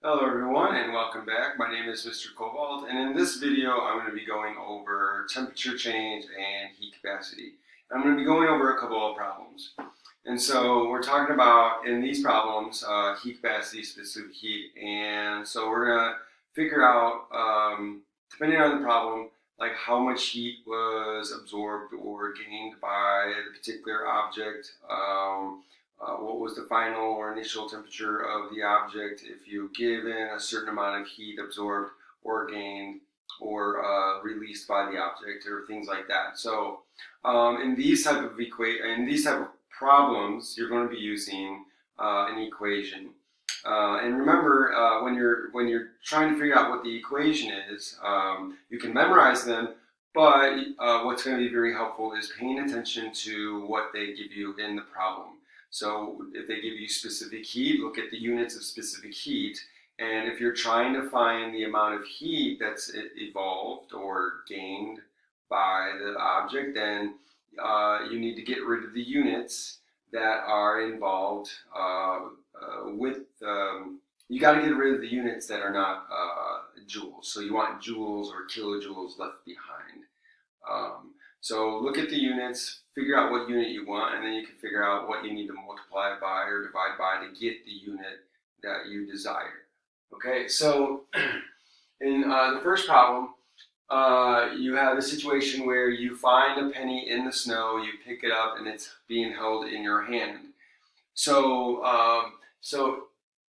Hello everyone and welcome back. My name is Mr. Cobalt, and in this video I'm going to be going over temperature change and heat capacity. I'm going to be going over a couple of problems. And so we're talking about, in these problems, heat capacity, specific heat, and so we're going to figure out, depending on the problem, like how much heat was absorbed or gained by the particular object, what was the final or initial temperature of the object if you given a certain amount of heat absorbed or gained or released by the object or things like that. So in these type of problems, you're going to be using an equation. And remember, when you're trying to figure out what the equation is, you can memorize them. But what's going to be very helpful is paying attention to what they give you in the problem. So if they give you specific heat, look at the units of specific heat. And if you're trying to find the amount of heat that's evolved or gained by the object, then you need to get rid of the units that are involved with. You got to get rid of the units that are not joules. So you want joules or kilojoules left behind. So look at the units, figure out what unit you want, and then you can figure out what you need to multiply by or divide by to get the unit that you desire. Okay, so in the first problem, you have a situation where you find a penny in the snow, you pick it up, and it's being held in your hand. So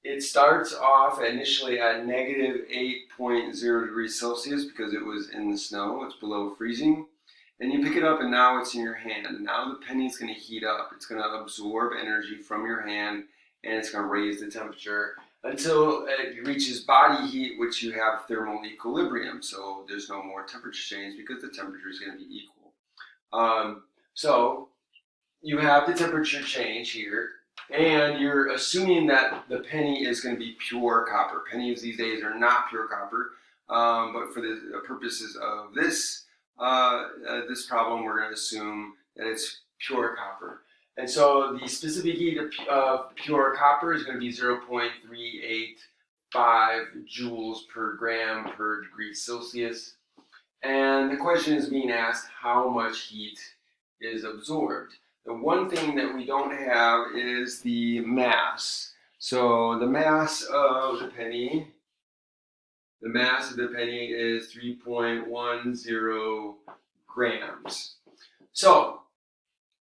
it starts off initially at negative 8.0 degrees Celsius because it was in the snow, it's below freezing. And you pick it up and now it's in your hand. And now the penny is going to heat up. It's going to absorb energy from your hand and it's going to raise the temperature until it reaches body heat, which you have thermal equilibrium. So there's no more temperature change because the temperature is going to be equal. So you have the temperature change here, and you're assuming that the penny is going to be pure copper. Pennies these days are not pure copper, but for the purposes of this problem, we're going to assume that it's pure copper. And so the specific heat of pure copper is going to be 0.385 joules per gram per degree Celsius. And the question is being asked how much heat is absorbed. The one thing that we don't have is the mass. So the mass of the penny is 3.10 grams. So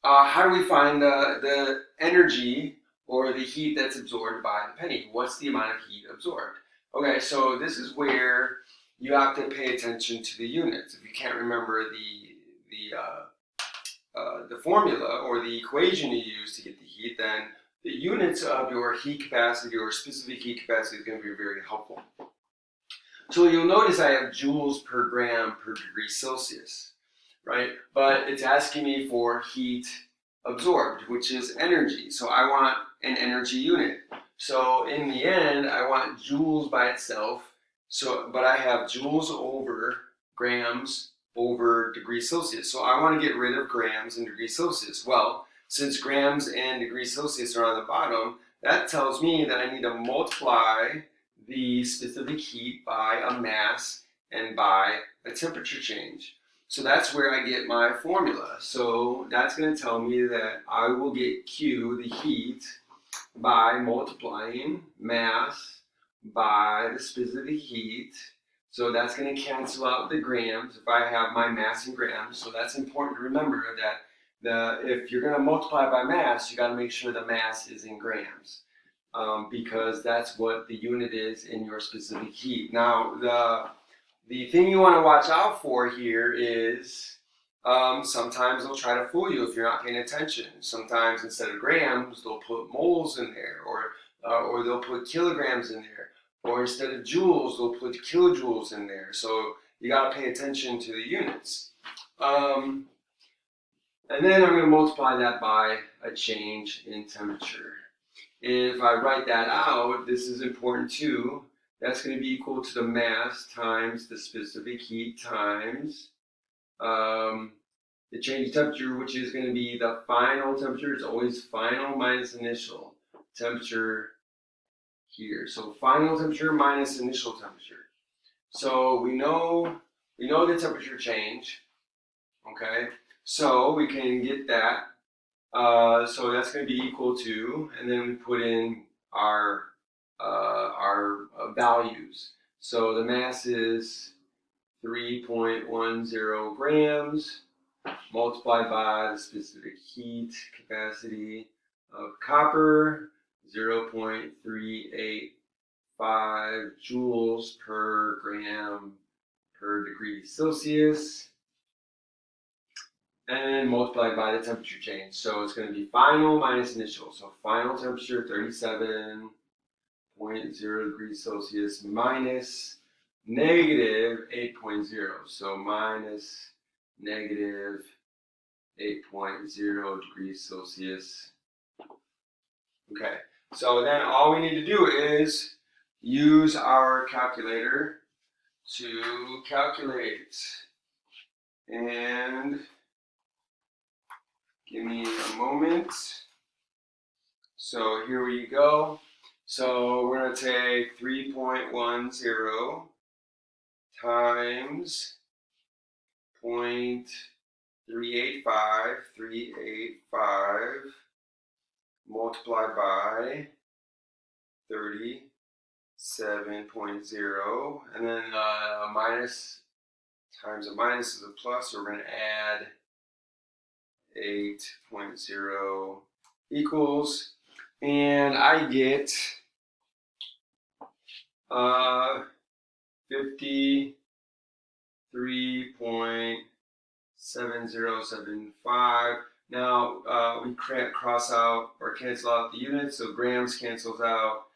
how do we find the energy or the heat that's absorbed by the penny? What's the amount of heat absorbed? Okay, so this is where you have to pay attention to the units. If you can't remember the formula or the equation you use to get the heat, then the units of your heat capacity or specific heat capacity is going to be very helpful. So you'll notice I have joules per gram per degree Celsius, right? But it's asking me for heat absorbed, which is energy. So I want an energy unit. So in the end, I want joules by itself. But I have joules over grams over degrees Celsius. So I want to get rid of grams and degrees Celsius. Well, since grams and degrees Celsius are on the bottom, that tells me that I need to multiply the specific heat by a mass and by a temperature change. So that's where I get my formula. So that's going to tell me that I will get Q, the heat, by multiplying mass by the specific heat. So that's going to cancel out the grams if I have my mass in grams. So that's important to remember that if you're going to multiply by mass, you got to make sure the mass is in grams. Because that's what the unit is in your specific heat. Now, the thing you want to watch out for here is sometimes they'll try to fool you if you're not paying attention. Sometimes instead of grams, they'll put moles in there, or they'll put kilograms in there, or instead of joules, they'll put kilojoules in there. So you got to pay attention to the units. And then I'm going to multiply that by a change in temperature. And if I write that out, this is important too. That's going to be equal to the mass times the specific heat times the change in temperature, which is going to be the final temperature. It's always final minus initial temperature here. So final temperature minus initial temperature. So we know the temperature change. Okay, so we can get that. So that's going to be equal to, and then we put in our values. So the mass is 3.10 grams multiplied by the specific heat capacity of copper, 0.385 joules per gram per degree Celsius, and multiplied by the temperature change. So it's going to be final minus initial. So final temperature 37.0 degrees Celsius minus negative 8.0. So minus negative 8.0 degrees Celsius. Okay, so then all we need to do is use our calculator to calculate. And give me a moment. So here we go. So we're going to take 3.10 times 0.385 multiplied by 37.0, and then a minus times a minus is a plus, so we're going to add 8.0 equals, and I get 53.7075. Now we cross out or cancel out the units, so grams cancels out,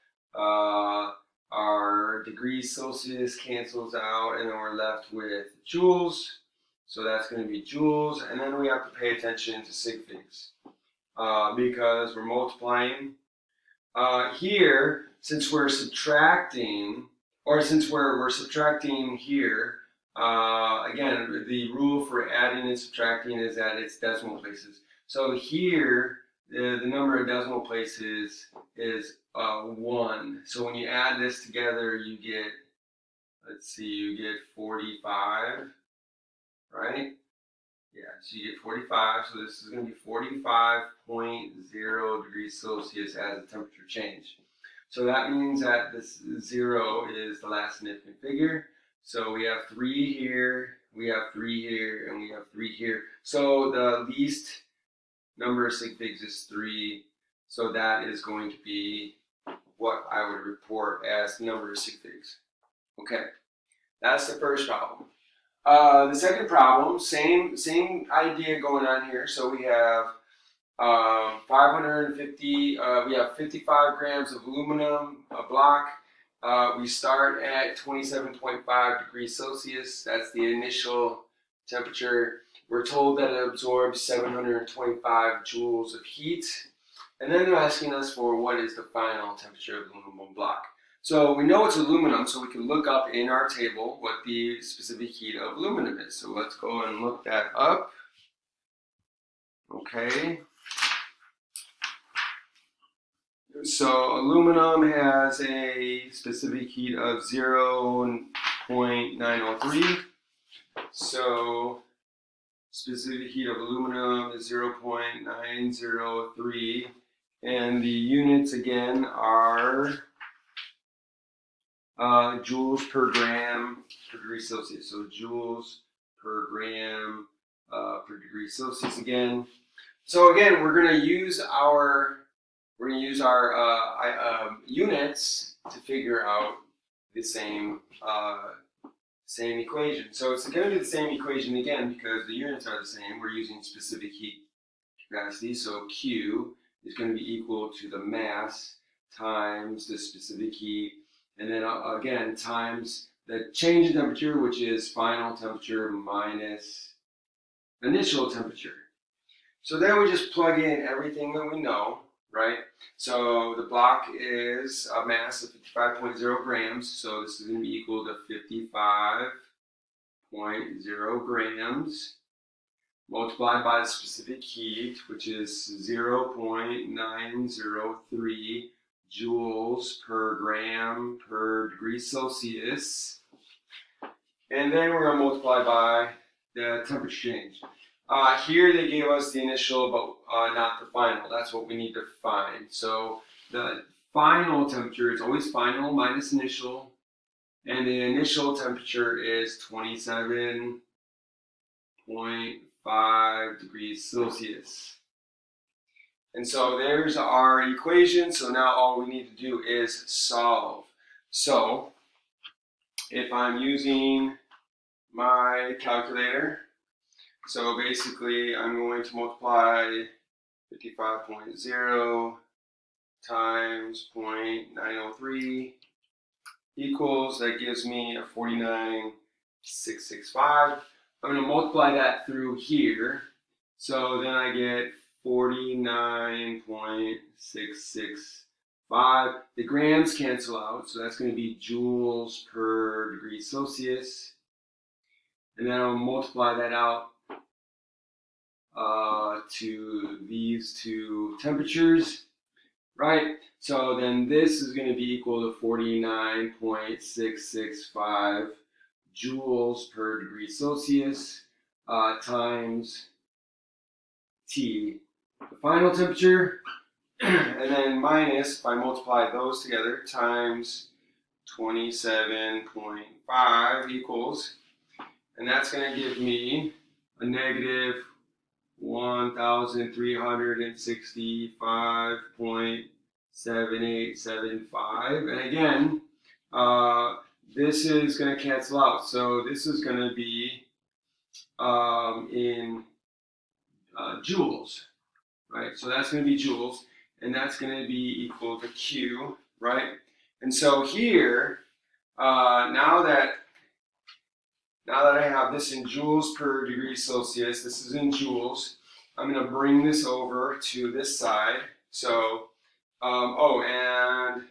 our degrees Celsius cancels out, and then we're left with joules. So that's going to be joules, and then we have to pay attention to sig figs because we're multiplying. Here, since we're subtracting, or since we're subtracting here, again, the rule for adding and subtracting is that it's decimal places. So here, the number of decimal places is 1. So when you add this together, you get, you get 45, right? Yeah, so you get 45. So this is going to be 45.0 degrees Celsius as a temperature change. So that means that this 0 is the last significant figure. So we have 3 here, we have 3 here, and we have 3 here. So the least number of sig figs is 3. So that is going to be what I would report as the number of sig figs. Okay, that's the first problem. The second problem, same idea going on here. So we have 550, we have 55 grams of aluminum, a block. We start at 27.5 degrees Celsius. That's the initial temperature. We're told that it absorbs 725 joules of heat. And then they're asking us for what is the final temperature of the aluminum block. So we know it's aluminum, so we can look up in our table what the specific heat of aluminum is. So let's go and look that up. Okay. So aluminum has a specific heat of 0.903. So specific heat of aluminum is 0.903. And the units again are joules per gram per degree Celsius. So joules per gram per degree Celsius again. So again, we're going to use our units to figure out the same equation. So it's going to be the same equation again because the units are the same. We're using specific heat capacity. So Q is going to be equal to the mass times the specific heat, and then again times the change in temperature, which is final temperature minus initial temperature. So then we just plug in everything that we know, right? So the block is a mass of 55.0 grams, so this is going to be equal to 55.0 grams multiplied by the specific heat, which is 0.903 joules per gram per degree Celsius. And then we're going to multiply by the temperature change. Here they gave us the initial, but not the final. That's what we need to find. So the final temperature is always final minus initial. And the initial temperature is 27.5 degrees Celsius. And so there's our equation. So now all we need to do is solve. So if I'm using my calculator, so basically I'm going to multiply 55.0 times 0.903 equals, that gives me a 49,665. I'm going to multiply that through here. So then I get 49.665. The grams cancel out, so that's going to be joules per degree Celsius. And then I'll multiply that out to these two temperatures, right? So then this is going to be equal to 49.665 joules per degree Celsius times T, the final temperature, and then minus, if I multiply those together, times 27.5 equals, and that's going to give me a negative 1,365.7875. And again, this is going to cancel out. So this is going to be in joules, right? So that's going to be joules, and that's going to be equal to Q, right? And so here, now that I have this in joules per degree Celsius, this is in joules, I'm going to bring this over to this side. So, and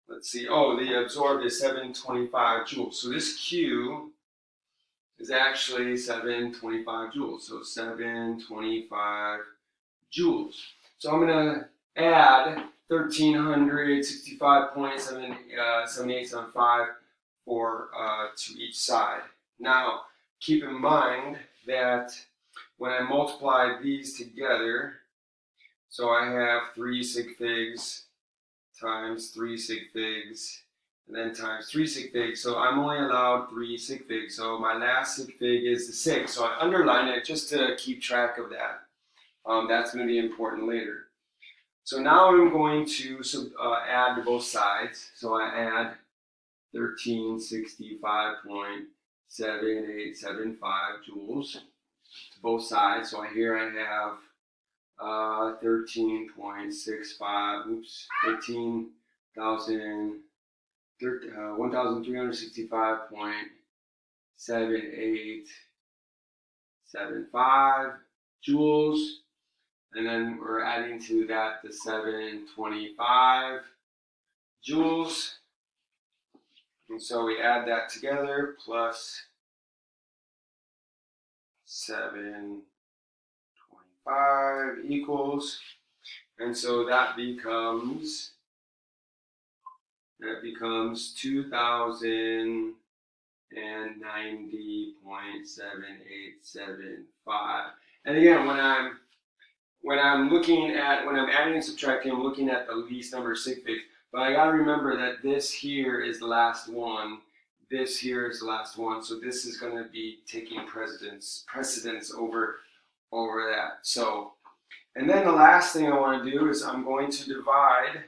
let's see, the absorbed is 725 joules. So this Q is actually 725 joules. So 725 joules. So I'm going to add 1,365.7875 to each side. Now, keep in mind that when I multiply these together, so I have 3 sig figs times 3 sig figs, and then times 3 sig figs. So I'm only allowed 3 sig figs. So my last sig fig is the 6. So I underline it just to keep track of that. That's going to be important later. So now I'm going to add to both sides. So I add 1365.7875 joules to both sides. So here I have 1,365.7875 joules. And then we're adding to that the 725 joules. And so we add that together plus 725 equals, and so that becomes 2,090.7875. And again, when I'm adding and subtracting, I'm looking at the least number of sig figs. But I gotta remember that this here is the last one. This here is the last one. So this is gonna be taking precedence over that. So, and then the last thing I want to do is I'm going to divide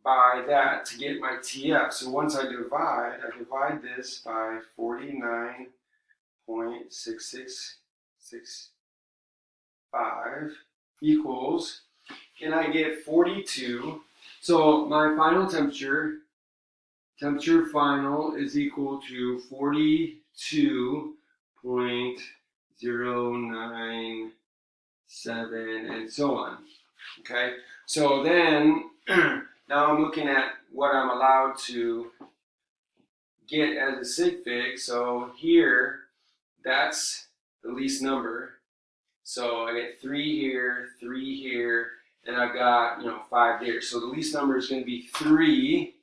by that to get my TF. So once I divide this by 49.6665 equals, and I get 42. So my final temperature final is equal to 42.097 and so on. Okay, so then now I'm looking at what I'm allowed to get as a sig fig. So here, that's the least number. So I get 3 here, 3 here, and I've got 5 there. So the least number is going to be 3